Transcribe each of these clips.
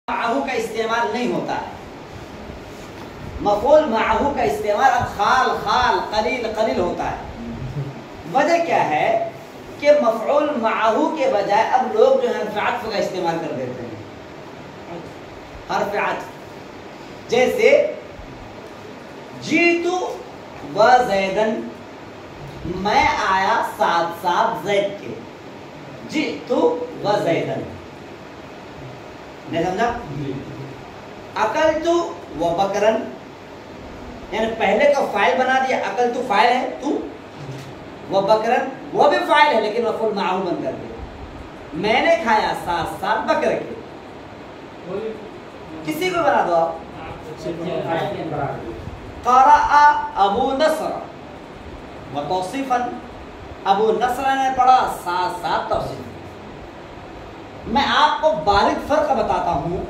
معہو کا استعمال نہیں ہوتا ہے. مفعول معہو کا استعمال اب خال خال قلیل قلیل ہوتا ہے. وجہ کیا ہے کہ مفعول معہو کے بجائے اب لوگ جو ہے حرف عطف کا استعمال کر دیتے ہیں. حرف عطف جیسے جیتو و زیدن، میں آیا ساتھ ساتھ زید کے. جیتو و زیدن، نہیں سمجھا؟ اکلتو و بکرن، یعنی پہلے کا فاعل بنا دیا. اکلتو فاعل ہے تو، و بکرن وہ بھی فاعل ہے لیکن مفعول معہو بن کر دیا. میں نے کھایا ساتھ ساتھ بکر کے. کسی کو بنا دو آپ. قرأ ابو نصر و توصیفا، ابو نصر نے پڑھا ساتھ ساتھ توصیف. میں آپ کو باریک فرق بتاتا ہوں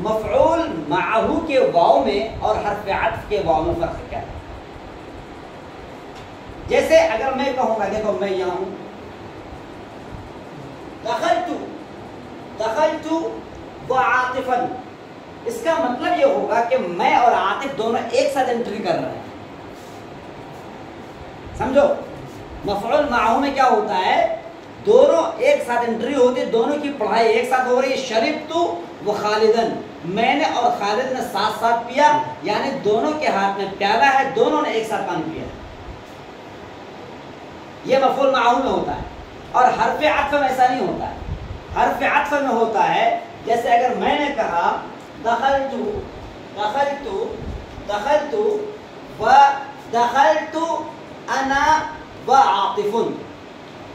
مفعول معہو کے واو میں اور حرف عطف کے واو میں فرق کیا ہے. جیسے اگر میں کہوں گا دیکھو میں یہاں ہوں، دخلتو وعاطفا، اس کا مطلب یہ ہوگا کہ میں اور عاطف دونوں ایک ساتھ انٹری کر رہے ہیں. سمجھو مفعول معہو میں کیا ہوتا ہے، دونوں ایک ساتھ انٹری ہوتی ہے، دونوں کی پڑھائی ایک ساتھ ہو رہی ہے. شربتو و خالدن، میں نے اور خالد نے ساتھ ساتھ پیا، یعنی دونوں کے ہاتھ میں پیالہ ہے، دونوں نے ایک ساتھ پانی پیا. یہ مفعول معہو میں ہوتا ہے. اور حرف عطف میں ایسا نہیں ہوتا ہے. حرف عطف میں ہوتا ہے جیسے اگر میں نے کہا دخلت انا وعاطف،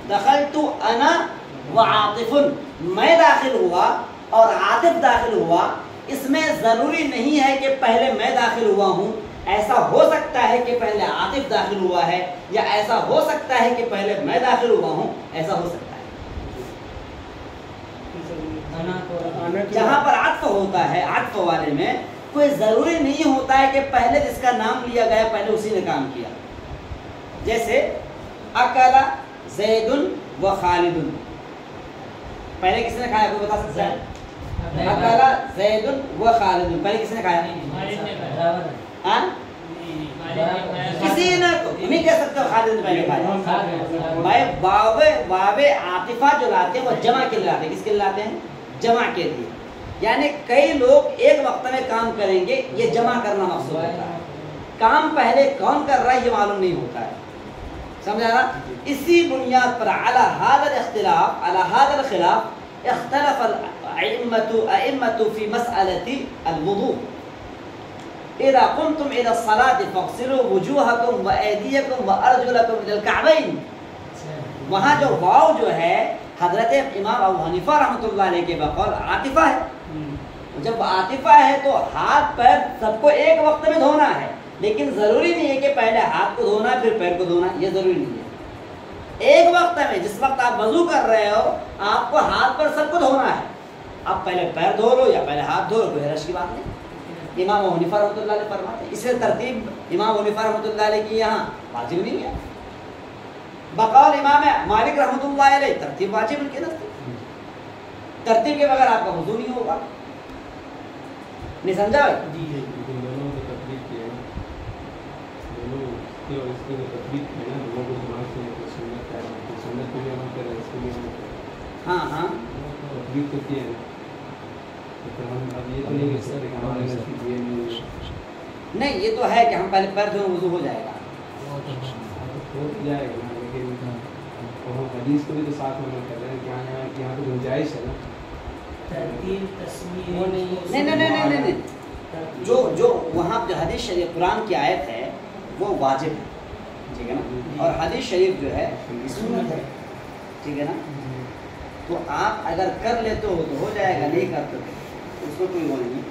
دخلت انا وعاطف، میں داخل ہوا اور عاطف داخل ہوا. اس میں ضروری نہیں ہے کہ پہلے میں داخل ہوا ہوں، ایسا ہو سکتا ہے کہ پہلے عاطف داخل ہوا ہے، یا ایسا ہو سکتا ہے کہ پہلے میں داخل ہوا ہوں، ایسا ہو سکتا ہے. جہاں پر عطف ہوتا ہے، عطف والے میں کوئی ضروری نہیں ہوتا ہے کہ پہلے جس کا نام لیا گیا پہلے اسی نے کام کیا. جیسے اکل زید و خالد، پہلے کس نے کھایا کوئی بتا سکتا ہے؟ اکل زید و خالد، پہلے کس نے کھایا؟ کسی نے نہیں کہہ سکتا خالد نے پہلے کھایا. بھائی واو عاطفہ جو لاتے ہیں وہ جمع کے لیے لاتے ہیں. کس کے لیے لاتے ہیں؟ جمع کے لیے. یعنی کئی لوگ ایک وقت میں کام کریں گے، یہ جمع کرنا مقصود ہوتا ہے. کام پہلے کون کر رہا ہے یہ معلوم نہیں ہوتا ہے. سمجھا نا؟ اسی بنیاد پر علی هذا الخلاف اختلف الائمة فی مسألة الوضوء. اذا قمتم الى الصلاة فاغسلوا وجوهكم وأيديكم وأرجلكم الى الكعبين. وہاں جو واو جو ہے حضرت امام ابو حنیفہ رحمۃ اللہ علیہ کے بقول عاطفہ ہے. جب عاطفہ ہے تو ہاتھ پیر سب کو ایک وقت میں دھونا ہے، لیکن ضروری نہیں ہے کہ پہلے ہاتھ کو دھونا پھر پیر کو دھونا، یہ ضروری نہیں ہے. ایک وقت میں جس وقت آپ وضو کر رہے ہو آپ کو ہاتھ پر سب کو دھونا ہے. آپ پہلے پیر دھو لو یا پہلے ہاتھ دھو لو، کوئی حرج کی بات نہیں. امام ابو حنیفہ رحمۃ اللہ علیہ فرماتے ہیں. اس سے ترتیب امام ابو حنیفہ رحمۃ اللہ علیہ کی یہاں واجب نہیں ہے. بقول امام مالک رحمۃ اللہ علیہ ترتیب واجب کے نزدیک. ترتیب کے بغیر آپ کا وضو نہیں ہوگا. نہیں سمجھا؟ ہاں ہاں نہیں، یہ تو ہے کہ ہم پہلے پیر دھویں وضو ہو جائے گا. حدیث کو بھی تو ساتھ میں کر رہے ہیں کہ یہاں تو گنجائش ہے نا. نہیں، جو وہاں جو حدیث شریف قرآن کی آیت ہے وہ واجب ہے، ٹھیک ہے نا، اور حدیث شریف جو ہے سنت ہے، ٹھیک ہے نا. تو آپ اگر کر لیتے ہو تو ہو جائے گا، نہیں کرتے تو اس کو کوئی وہ نہیں.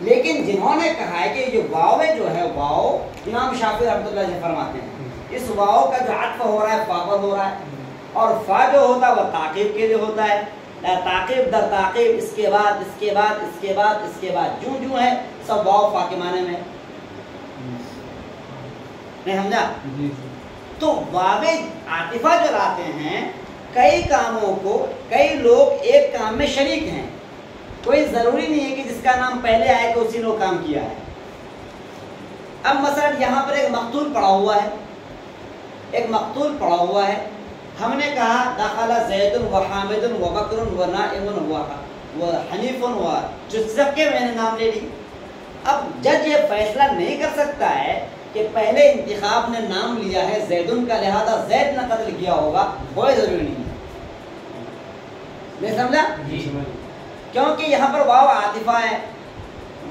لیکن جنہوں نے کہا ہے کہ یہ واو جو ہے، واو امام شافعی رحمۃ اللہ سے فرماتے ہیں اس واو کا جو عطف ہو رہا ہے فا پر ہو رہا ہے، اور فا جو ہوتا ہے وہ تعقیب کے لیے ہوتا ہے. تعقیب در تعقیب، اس کے بعد اس کے بعد اس کے بعد اس کے بعد جو ہے سب واو فا کے معنی میں. نہیں سمجھا؟ تو واو عاطفہ جو لاتے ہیں کئی کاموں کو، کئی لوگ ایک کام میں شریک ہیں کوئی ضروری نہیں ہے کہ جس کا نام پہلے آئے کہ اسی نے وہ کام کیا ہے. اب مثلا یہاں پر ایک مقتول پڑا ہوا ہے, ایک مقتول پڑا ہوا ہے. ہم نے کہا دخل زید و حامد و بکر و نائم و حنیف و سب کے میں نے نام لے لی. اب جج یہ فیصلہ نہیں کر سکتا ہے کہ پہلے انتخاب نے نام لیا ہے زیدن کا, لہذا زید نے قتل کیا ہوگا, کوئی ضروری نہیں ہے. نہیں سمجھا؟ کیونکہ یہاں پر واو عاطفہ ہے,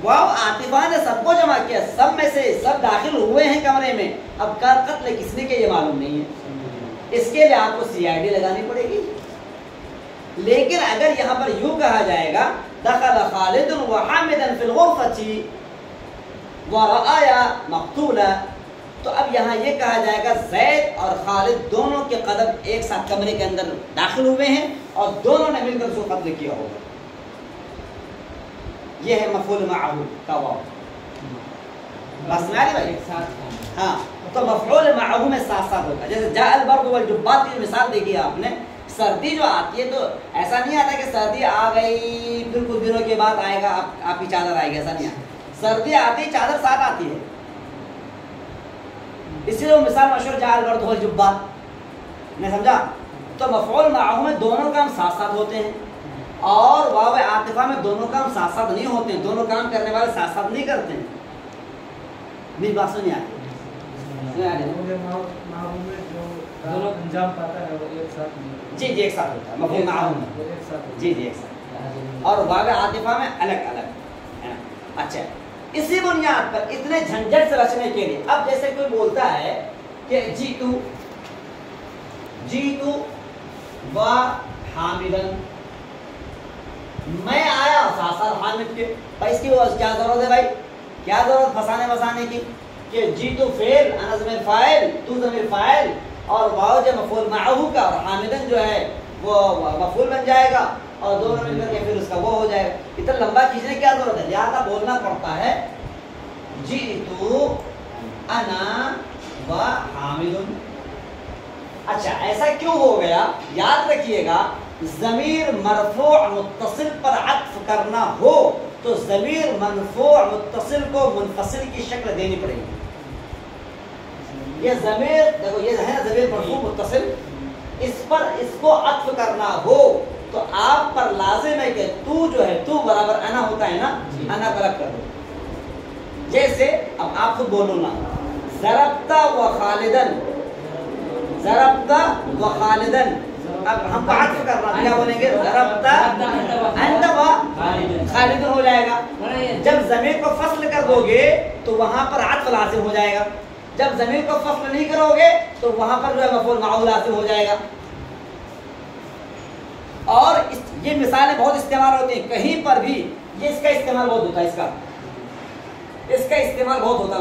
واو عاطفہ نے سب کو جمع کیا, سب میں سے سب داخل ہوئے ہیں کمرے میں. اب قتل کس نے کیا یہ معلوم نہیں ہے, اس کے لیے آپ کو سی آئی ڈی لگانی پڑے گی. لیکن اگر یہاں پر یوں کہا جائے گا دخل خالد و حامدا فی الغرفۃ ورآیا مقتولا, تو اب یہاں یہ کہا جائے گا زید اور خالد دونوں کے قدم ایک ساتھ کمرے کے اندر داخل ہوئے ہیں اور دونوں نے مل کر اس کو قتل کیا ہوگا. یہ ہے مفعول معہ کا واو. بس میں بھائی ہاں, تو مفعول معہ میں ساتھ ساتھ ہوتا ہے. جیسے جاء البرد والجبات کی مثال دیکھی آپ نے, سردی جو آتی ہے تو ایسا نہیں آتا کہ سردی آ گئی پھر کچھ دنوں کے بعد آئے گا آپ کی چادر آئے گی, ایسا نہیں آتا. سردی آتی ہے چادر ساتھ آتی ہے. اسی لیے مثال مشہور جاء البرد والجبات نے سمجھا. تو مفعول معہ میں دونوں کام ساتھ ساتھ ہوتے ہیں اور واو عاطفہ میں دونوں کام ساتھ ساتھ نہیں ہوتے ہیں, دونوں کام کرنے والے ساتھ ساتھ نہیں کرتے ہیں. میری بات سنیے آپ جی ایک ساتھ ہوتا ہے مفعول معہ میں, جی ایک ساتھ, اور واو عاطفہ میں الگ الگ. اچھا, اسی بنیاد پر اتنے جھنجھٹ سے بچنے کے لیے اب جیسے کوئی بولتا ہے کہ جیتو و حامدن, میں آیا ساتھ ساتھ حامد کے. بھائی اس کی کیا ضرورت ہے, بھائی کیا ضرورت پھنسانے وسانے کی کہ جیتو فعل, انا ضمیر فاعل, تو ضمیر فاعل اور واو جو مفعول معہ کا, اور حامدن جو ہے وہ مفعول بن جائے گا اور دونوں مل کر کے پھر اس کا وہ ہو جائے گا. اتنا لمبا کھینچنے کی کیا ضرورت ہے, لہٰذا بولنا پڑتا ہے جیتو انا و حامد. اچھا ایسا کیوں ہو گیا, یاد رکھیے گا ضمیر مرفوع متصل پر عطف کرنا ہو تو ضمیر مرفوع متصل کو منفصل کی شکل دینی پڑے گی. یہ ضمیر دیکھو یہ ہے ضمیر مرفوع متصل, اس کو عطف کرنا ہو تو آپ پر لازم ہے کہ تو جو ہے تو برابر انا ہوتا ہے نا, انا کو الگ کر دو. جیسے اب آپ خود بولو نا, ضربت و خالدن, ضربت و خالدن, اب ہم کو عطف کرنا کیا بولیں گے, ضربت انت و خالدن ہو جائے گا. جب ضمیر کو فصل کر دو گے تو وہاں پر عطف لازم ہو جائے گا, جب ضمیر کو فصل نہیں کرو گے تو وہاں پر جو ہے مفعول معہ لازم ہو جائے گا. اور یہ مثالیں بہت استعمال ہوتی ہیں کہیں پر بھی, یہ اس کا استعمال بہت ہوتا ہے, اس کا استعمال بہت ہوتا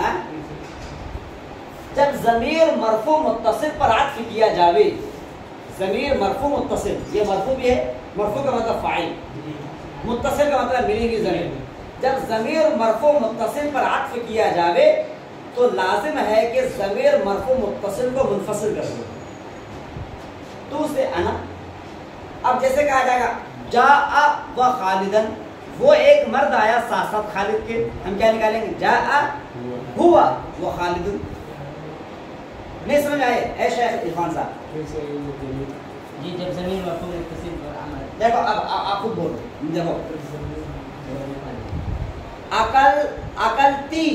ہے. جب ضمیر مرفوع متصل پر عطف کیا جاوے, ضمیر مرفوع متصل, یہ مرفوع بھی ہے, مرفوع کا مطلب فاعل, متصل کا مطلب ملے گی ضمیر. جب ضمیر مرفوع متصل پر عطف کیا جاوے تو لازم ہے کہ ضمیر مرفوع متصل کو منفصل کر دو, تو سے انا. اب جیسے کہا جائے گا جاء و خالدن, وہ ایک مرد آیا ساتھ ساتھ خالد کے, ہم کیا نکالیں گے جاء ہوا و خالدن. نہیں سمجھ آئے اے شیخ عرفان صاحب؟ جی جب ضمیر مرفوع متصل پر عمل, دیکھو اب آپ خود بولو, دیکھو اکلتی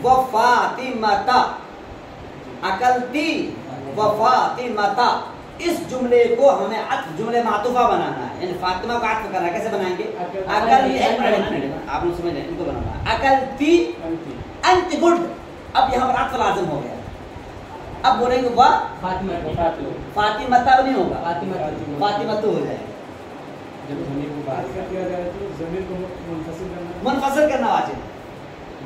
و فاطمہ, اکلتی و فاطمہ, اس جملے کو ہمیں عطف جملے معطوفہ بنانا ہے, یعنی فاطمہ کو عطف کرنا ہے. کیسے بنائیں گے, آپ نے سمجھ لیں, ان کو بنانا ہے اکلتی انت گڈ. اب یہاں پر عطف لازم ہو گیا, اب بولیں گے وہ فاطمہ نہیں ہوگا, فاطمہ تو ہو جائے گا. منفصل کرنا واجب.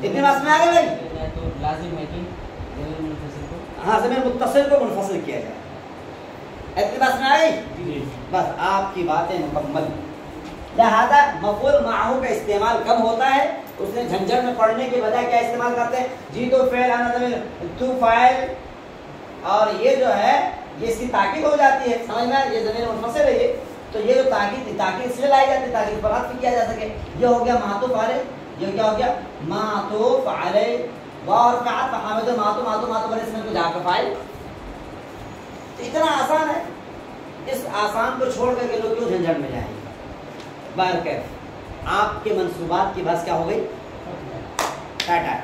اتنے بات میں آ گئے بھائی, تو لازم ہے کہ ضمیر منفصل کو, ہاں ضمیر متصل کو منفصل کیا جائے. اتنی بات میں آ گئی, بس آپ کی باتیں مکمل. لہذا مفعول معہ کا استعمال کم ہوتا ہے, اس نے جھنجھٹ میں پڑھنے کے بجائے کیا استعمال کرتے ہیں, جی تو فعل, انا ضمیر, تو فاعل, اور یہ جو ہے یہ اس کی تاکید ہو جاتی ہے، سمجھ میں یہ ضمیر منفصل ہے یہ، تو یہ جو تاکید اس لیے لائی جاتی ہے تاکید پر عطف کیا جا سکے. یہ ہو گیا معطوف علیہ، یہ کیا ہو گیا معطوف علیہ. وارفعت فحامد معطوف علیہ اس میں کو جا کر فاعل. اتنا آسان ہے، اس آسان کو چھوڑ کر کے لوگ کیوں جھنجھٹ میں جائیں گے. بہرکیف آپ کے منصوبات کی بس کیا ہو گئی ٹاٹا.